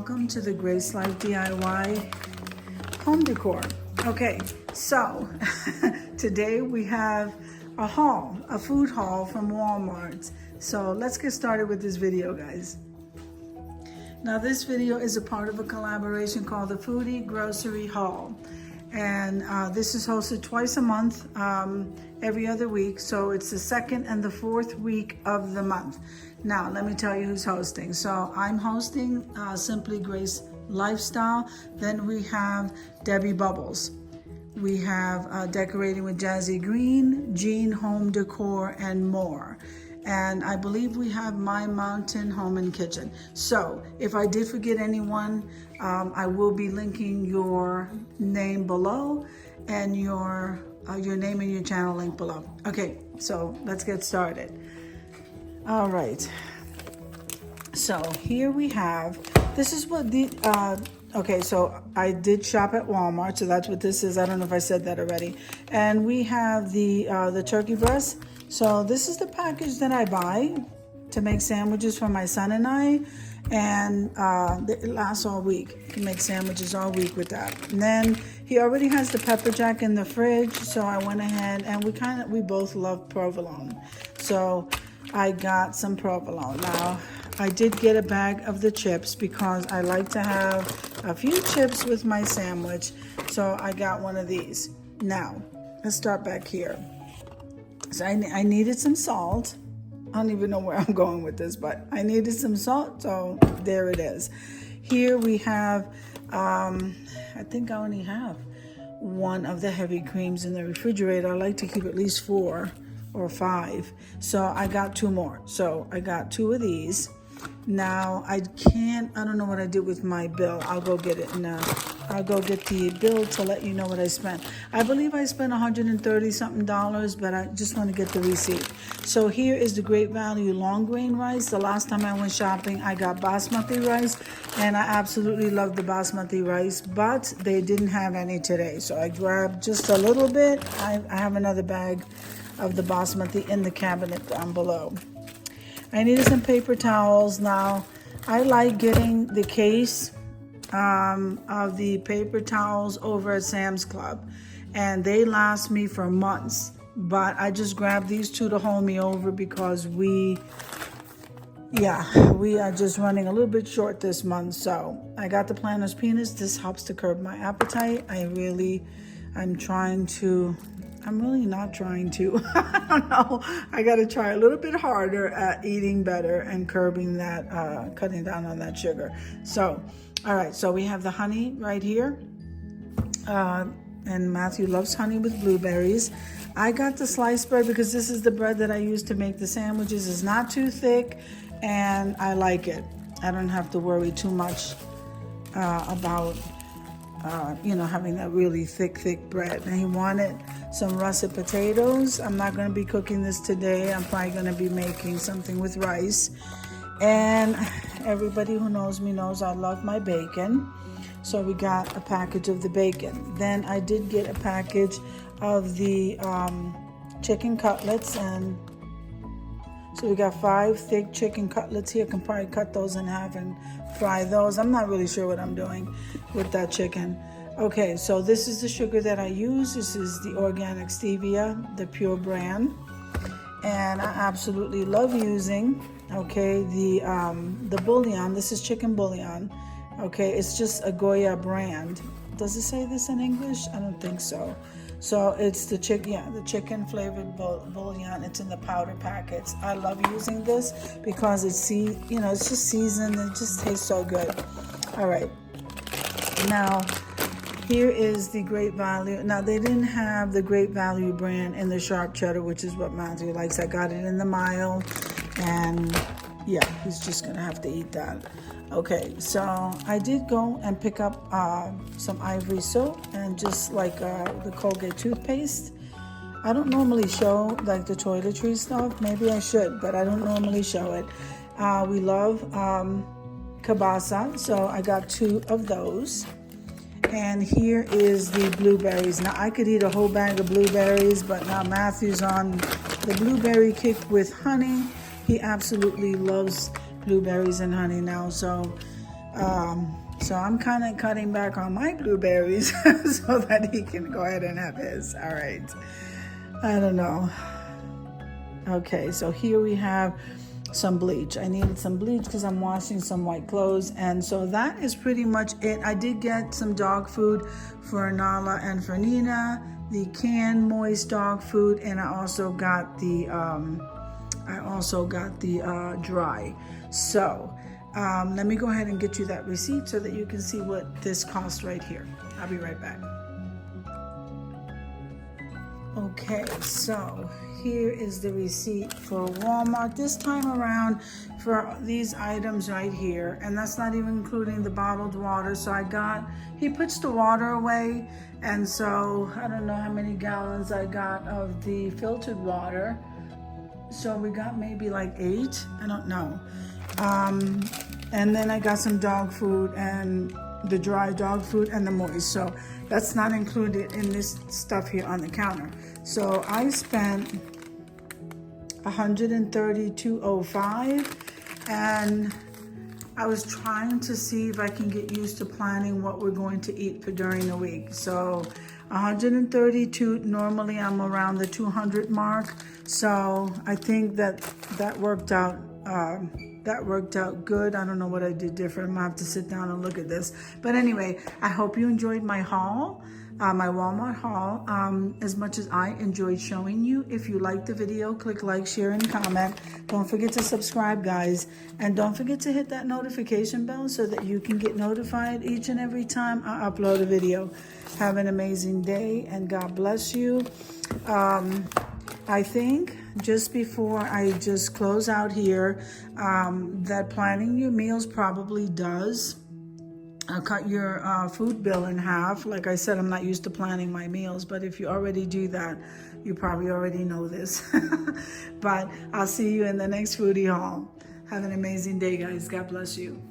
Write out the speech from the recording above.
welcome to the Grace Life DIY home decor. Okay, so today we have a haul, a food haul from Walmart. So let's get started with this video, guys. Now this video is a part of a collaboration called the Foodie Grocery Haul. And this is hosted twice a month, every other week. So it's the second and the fourth week of the month. Now, let me tell you who's hosting. So I'm hosting Simply Grace Lifestyle. Then we have Debbie Bubbles. We have Decorating with Jazzy Green, Jean Home Decor, and more. And I believe we have My Mountain Home and Kitchen. So if I did forget anyone, I will be linking your name below and your name and your channel link below. Okay, so let's get started. All right. So here we have, this is what the, okay, so I did shop at Walmart, so that's what this is. I don't know if I said that already. And we have the turkey breast. So this is the package that I buy to make sandwiches for my son and I, and it lasts all week. You can make sandwiches all week with that. And then he already has the pepper jack in the fridge, so I went ahead and we both love provolone. So I got some provolone. Now I did get a bag of the chips because I like to have a few chips with my sandwich, so I got one of these. Now let's start back here. So I needed some salt. I don't even know where I'm going with this, but I needed some salt, so there it is. Here we have, I think I only have one of the heavy creams in the refrigerator. I like to keep at least 4 or 5. So I got 2 more. So I got 2 of these. Now I don't know what I did with my bill. I'll go get it now. I'll go get the bill to let you know what I spent. I believe I spent $130 something, but I just want to get the receipt. So here is the Great Value long grain rice. The last time I went shopping, I got basmati rice, and I absolutely love the basmati rice, but they didn't have any today. So I grabbed just a little bit. I have another bag of the basmati in the cabinet down below. I needed some paper towels. Now, I like getting the case of the paper towels over at Sam's Club, and they last me for months, but I just grabbed these 2 to hold me over because we are just running a little bit short this month. So I got the Planters peanuts. This helps to curb my appetite. I'm really not trying to. I don't know. I got to try a little bit harder at eating better and curbing that, cutting down on that sugar. So, all right. So we have the honey right here. And Matthew loves honey with blueberries. I got the sliced bread because this is the bread that I use to make the sandwiches. It's not too thick, and I like it. I don't have to worry too much about having that really thick bread. And he wanted some russet potatoes. I'm not going to be cooking this today. I'm probably going to be making something with rice. And everybody who knows me knows I love my bacon. So we got a package of the bacon. Then I did get a package of the chicken cutlets, and so we got 5 thick chicken cutlets here. I can probably cut those in half and fry those. I'm not really sure what I'm doing with that chicken. Okay, so this is the sugar that I use. This is the organic stevia, the pure brand. And I absolutely love using, the bouillon. This is chicken bouillon. Okay, it's just a Goya brand. Does it say this in English? I don't think so. So it's the chicken flavored bouillon. It's in the powder packets. I love using this because it's just seasoned. It just tastes so good. All right. Now, here is the Great Value. Now, they didn't have the Great Value brand in the sharp cheddar, which is what Matthew likes. I got it in the mild, and yeah, he's just gonna have to eat that. Okay, so I did go and pick up some ivory soap and just like the Colgate toothpaste. I don't normally show like the toiletry stuff. Maybe I should, but I don't normally show it. We love kielbasa, so I got 2 of those. And here is the blueberries. Now I could eat a whole bag of blueberries, but now Matthew's on the blueberry kick with honey. He absolutely loves blueberries and honey now. So So I'm kind of cutting back on my blueberries so that he can go ahead and have his. All right. I don't know. Okay, so here we have some bleach. I needed some bleach because I'm washing some white clothes, and so that is pretty much it. I did get some dog food for Nala and for Nina, the canned moist dog food, and I also got the dry. So let me go ahead and get you that receipt so that you can see what this costs right here. I'll be right back. Okay, so here is the receipt for Walmart this time around for these items right here, and that's not even including the bottled water. So he puts the water away, and so I don't know how many gallons I got of the filtered water. So we got maybe like 8, I don't know. And then I got some dog food, and the dry dog food and the moist. So that's not included in this stuff here on the counter. So I spent $132.05, and I was trying to see if I can get used to planning what we're going to eat for during the week. So 132, normally I'm around the 200 mark. So I think that worked out. That worked out good. I don't know what I did different. I'm gonna have to sit down and look at this. But anyway, I hope you enjoyed my haul, my Walmart haul, as much as I enjoyed showing you. If you liked the video, click like, share, and comment. Don't forget to subscribe, guys. And don't forget to hit that notification bell so that you can get notified each and every time I upload a video. Have an amazing day, and God bless you. I think just before I just close out here, that planning your meals probably does cut your food bill in half. Like I said, I'm not used to planning my meals, but if you already do that, you probably already know this. But I'll see you in the next foodie haul. Have an amazing day, guys. God bless you.